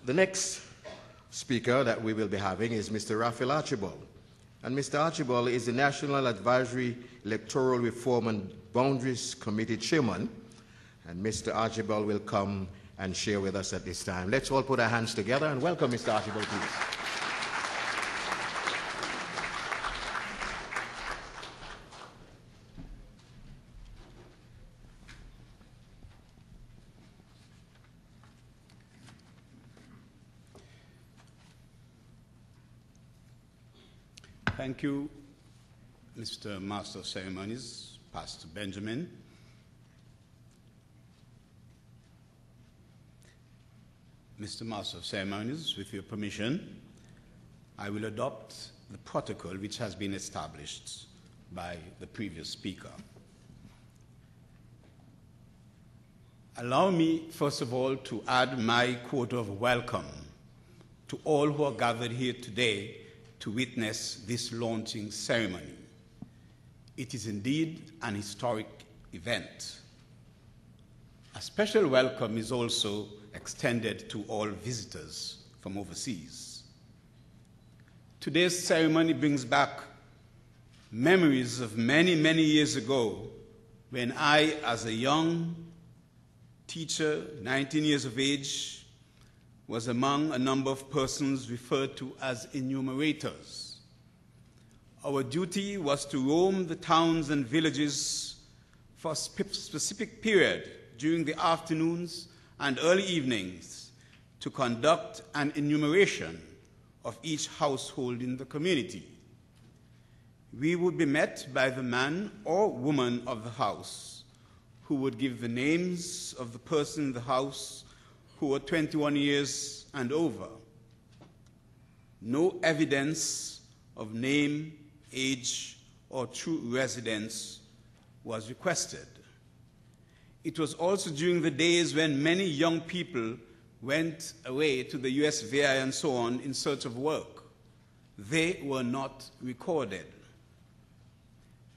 The next speaker that we will be having is Mr. Raphael Archibald. And Mr. Archibald is the National Advisory Electoral Reform and Boundaries Committee Chairman. And Mr. Archibald will come and share with us at this time. Let's all put our hands together and welcome Mr. Archibald, please. Thank you, Mr. Master of Ceremonies, Pastor Benjamin. Mr. Master of Ceremonies, with your permission, I will adopt the protocol which has been established by the previous speaker. Allow me, first of all, to add my quote of welcome to all who are gathered here today to witness this launching ceremony. It is indeed an historic event. A special welcome is also extended to all visitors from overseas. Today's ceremony brings back memories of many, many years ago when I, as a young teacher, 19 years of age, was among a number of persons referred to as enumerators. Our duty was to roam the towns and villages for a specific period during the afternoons and early evenings to conduct an enumeration of each household in the community. We would be met by the man or woman of the house who would give the names of the person in the house who were 21 years and over. No evidence of name, age, or true residence was requested. It was also during the days when many young people went away to the US VI and so on in search of work. They were not recorded.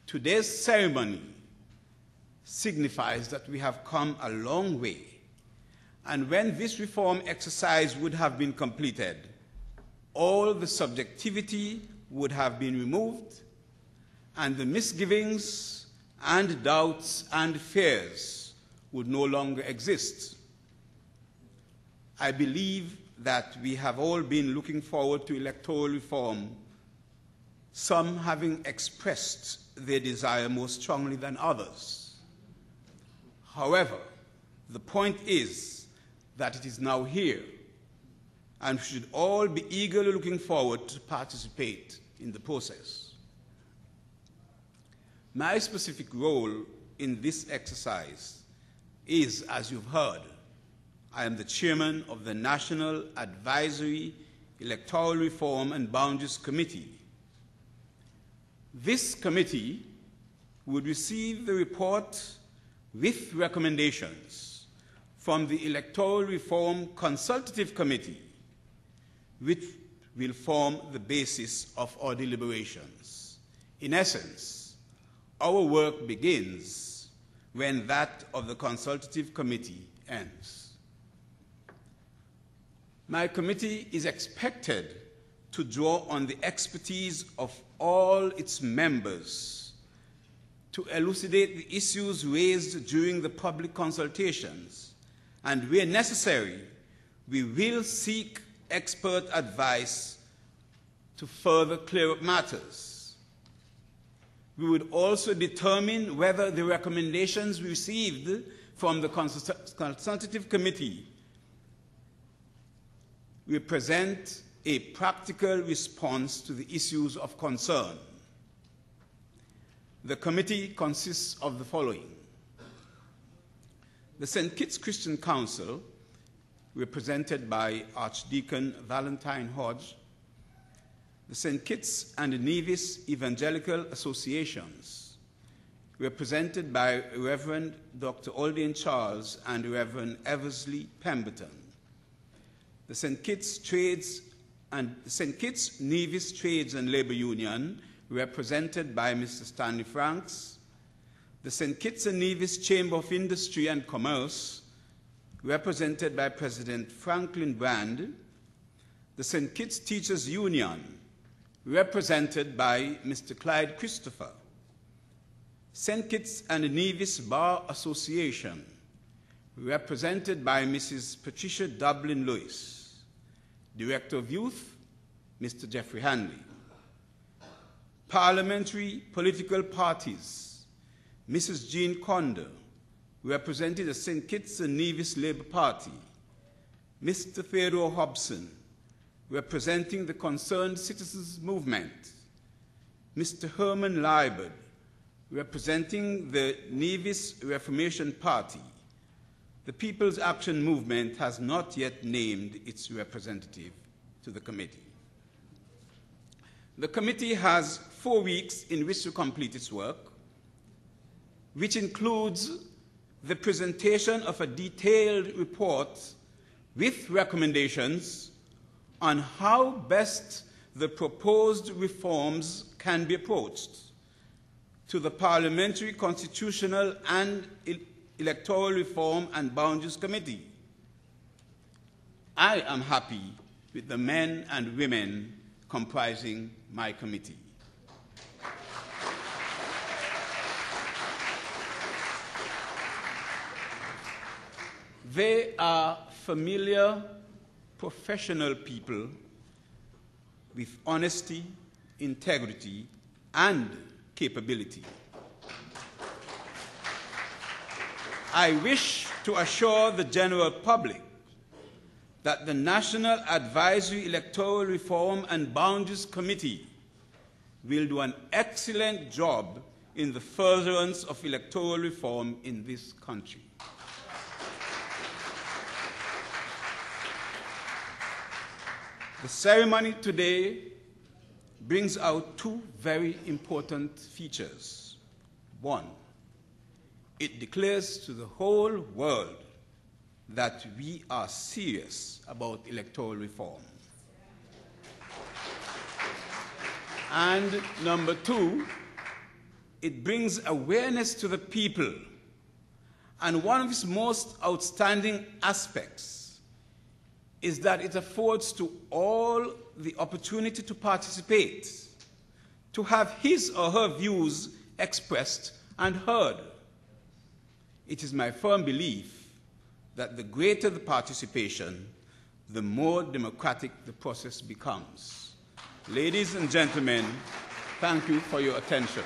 Today's ceremony signifies that we have come a long way. And when this reform exercise would have been completed, all the subjectivity would have been removed, and the misgivings and doubts and fears would no longer exist. I believe that we have all been looking forward to electoral reform, some having expressed their desire more strongly than others. However, the point is that it is now here, and we should all be eagerly looking forward to participate in the process. My specific role in this exercise is, as you've heard, I am the chairman of the National Advisory Electoral Reform and Boundaries Committee. This committee would receive the report with recommendations from the Electoral Reform Consultative Committee, which will form the basis of our deliberations. In essence, our work begins when that of the Consultative Committee ends. My committee is expected to draw on the expertise of all its members to elucidate the issues raised during the public consultations, and where necessary, we will seek expert advice to further clear up matters. We would also determine whether the recommendations received from the Consultative Committee represent a practical response to the issues of concern. The committee consists of the following: the St. Kitts Christian Council, represented by Archdeacon Valentine Hodge, the St. Kitts and Nevis Evangelical Associations, represented by Reverend Dr. Aldine Charles and Reverend Eversley Pemberton, the St. Kitts Nevis Trades and Labor Union, represented by Mr. Stanley Franks, the St. Kitts and Nevis Chamber of Industry and Commerce, represented by President Franklin Brand, the St. Kitts Teachers Union, represented by Mr. Clyde Christopher, St. Kitts and Nevis Bar Association, represented by Mrs. Patricia Dublin Lewis, Director of Youth, Mr. Jeffrey Hanley, parliamentary political parties, Mrs. Jean Condor, representing the St. Kitts and Nevis Labour Party, Mr. Theodore Hobson, representing the Concerned Citizens Movement, Mr. Herman Liebert, representing the Nevis Reformation Party. The People's Action Movement has not yet named its representative to the committee. The committee has 4 weeks in which to complete its work, which includes the presentation of a detailed report with recommendations on how best the proposed reforms can be approached to the Parliamentary Constitutional and Electoral Reform and Boundaries Committee. I am happy with the men and women comprising my committee. They are familiar, professional people with honesty, integrity, and capability. I wish to assure the general public that the National Advisory Electoral Reform and Boundaries Committee will do an excellent job in the furtherance of electoral reform in this country. The ceremony today brings out 2 very important features. 1, it declares to the whole world that we are serious about electoral reform. And number 2, it brings awareness to the people. And one of its most outstanding aspects is that it affords to all the opportunity to participate, to have his or her views expressed and heard. It is my firm belief that the greater the participation, the more democratic the process becomes. Ladies and gentlemen, thank you for your attention.